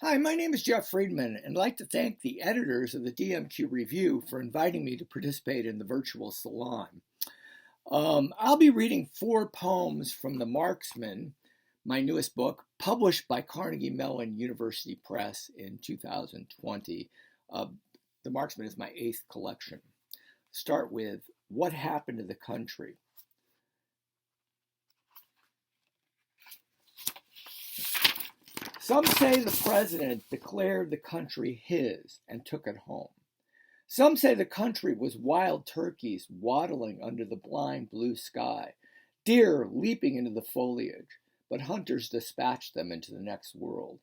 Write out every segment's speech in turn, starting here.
Hi, my name is Jeff Friedman, and I'd like to thank the editors of the DMQ Review for inviting me to participate in the virtual Salon. I'll be reading 4 poems from The Marksman, my newest book, published by Carnegie Mellon University Press in 2020. The Marksman is my 8th collection. Start with What Happened to the Country? Some say the president declared the country his and took it home. Some say the country was wild turkeys waddling under the blind blue sky, deer leaping into the foliage, but hunters dispatched them into the next world.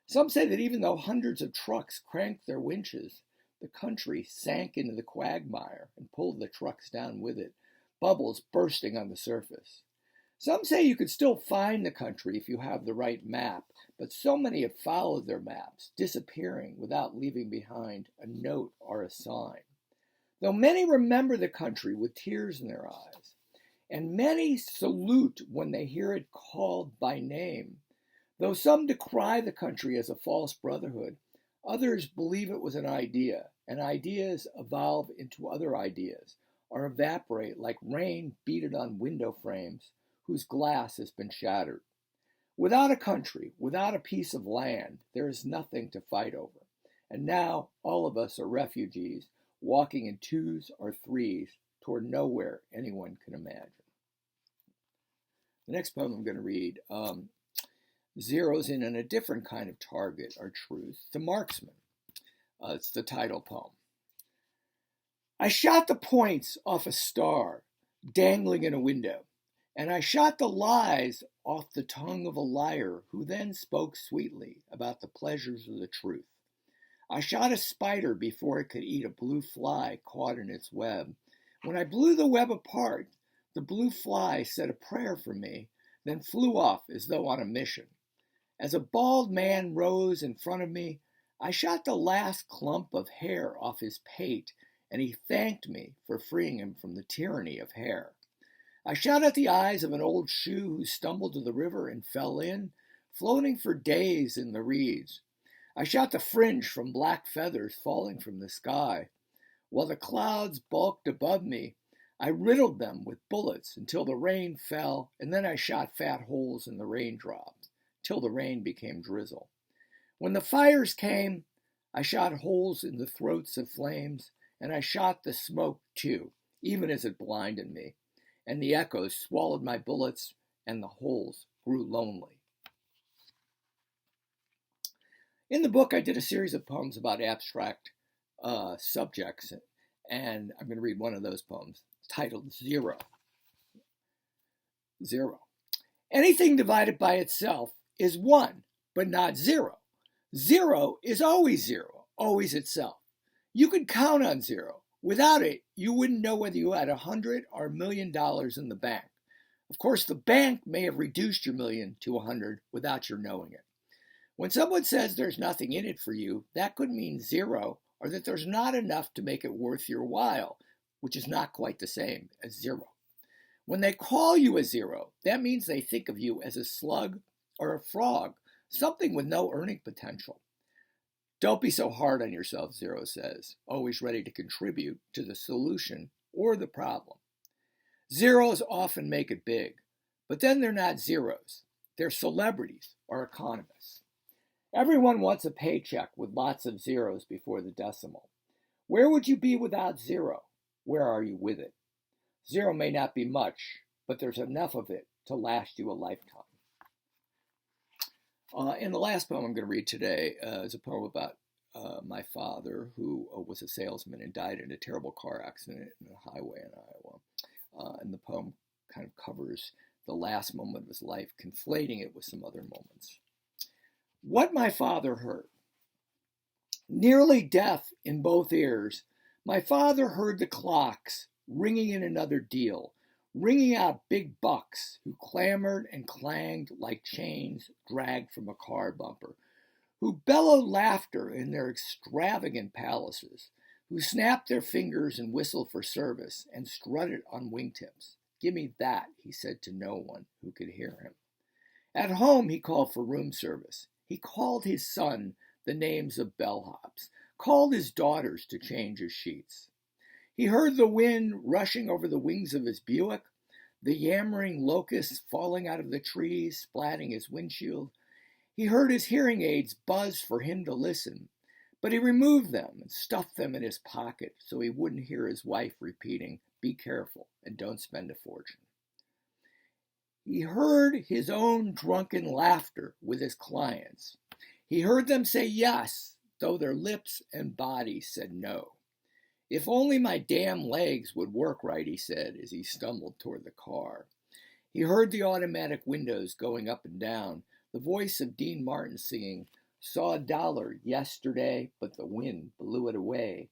Some say that even though hundreds of trucks cranked their winches, the country sank into the quagmire and pulled the trucks down with it, bubbles bursting on the surface. Some say you could still find the country if you have the right map, but so many have followed their maps, disappearing without leaving behind a note or a sign. Though many remember the country with tears in their eyes, and many salute when they hear it called by name, though some decry the country as a false brotherhood, others believe it was an idea, and ideas evolve into other ideas, or evaporate like rain beaded on window frames whose glass has been shattered. Without a country, without a piece of land, there is nothing to fight over. And now all of us are refugees, walking in 2s or 3s toward nowhere anyone can imagine. The next poem I'm going to read zeroes in on a different kind of target or truth, the marksman. It's the title poem. I shot the points off a star dangling in a window, and I shot the lies off the tongue of a liar who then spoke sweetly about the pleasures of the truth. I shot a spider before it could eat a blue fly caught in its web. When I blew the web apart, the blue fly said a prayer for me, then flew off as though on a mission. As a bald man rose in front of me, I shot the last clump of hair off his pate, and he thanked me for freeing him from the tyranny of hair. I shot at the eyes of an old shoe who stumbled to the river and fell in, floating for days in the reeds. I shot the fringe from black feathers falling from the sky. While the clouds bulked above me, I riddled them with bullets until the rain fell, and then I shot fat holes in the raindrops, till the rain became drizzle. When the fires came, I shot holes in the throats of flames, and I shot the smoke too, even as it blinded me. And the echoes swallowed my bullets, and the holes grew lonely. In the book, I did a series of poems about abstract subjects, and I'm going to read one of those poems, titled Zero. Zero. Anything divided by itself is 1, but not 0. 0 is always 0, always itself. You could count on 0. Without it, you wouldn't know whether you had $100 or $1 million in the bank. Of course, the bank may have reduced your million to 100 without your knowing it. When someone says there's nothing in it for you, that could mean 0, or that there's not enough to make it worth your while, which is not quite the same as 0. When they call you a 0, that means they think of you as a slug or a frog, something with no earning potential. Don't be so hard on yourself, Zero says, always ready to contribute to the solution or the problem. Zeros often make it big, but then they're not zeros. They're celebrities or economists. Everyone wants a paycheck with lots of zeros before the decimal. Where would you be without 0? Where are you with it? 0 may not be much, but there's enough of it to last you a lifetime. And the last poem I'm going to read today is a poem about my father, who was a salesman and died in a terrible car accident in a highway in Iowa. And the poem kind of covers the last moment of his life, conflating it with some other moments. What my father heard. Nearly deaf in both ears, my father heard the clocks ringing in another deal, ringing out big bucks who clamored and clanged like chains dragged from a car bumper, who bellowed laughter in their extravagant palaces, who snapped their fingers and whistled for service and strutted on wingtips. Give me that, he said to no one who could hear him. At home, he called for room service. He called his son the names of bellhops, called his daughters to change his sheets. He heard the wind rushing over the wings of his Buick, the yammering locusts falling out of the trees, splatting his windshield. He heard his hearing aids buzz for him to listen, but he removed them and stuffed them in his pocket so he wouldn't hear his wife repeating, "Be careful and don't spend a fortune." He heard his own drunken laughter with his clients. He heard them say yes, though their lips and bodies said no. "If only my damn legs would work right," he said as he stumbled toward the car. He heard the automatic windows going up and down, the voice of Dean Martin singing, "Saw $1 yesterday, but the wind blew it away,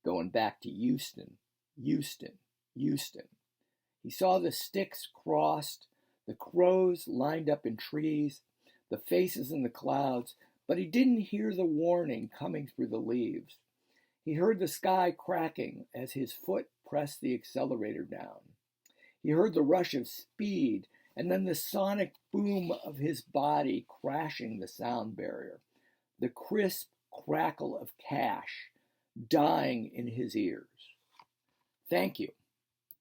going back to Houston, Houston, Houston." He saw the sticks crossed, the crows lined up in trees, the faces in the clouds, but he didn't hear the warning coming through the leaves. He heard the sky cracking as his foot pressed the accelerator down. He heard the rush of speed and then the sonic boom of his body crashing the sound barrier, the crisp crackle of cash dying in his ears. Thank you.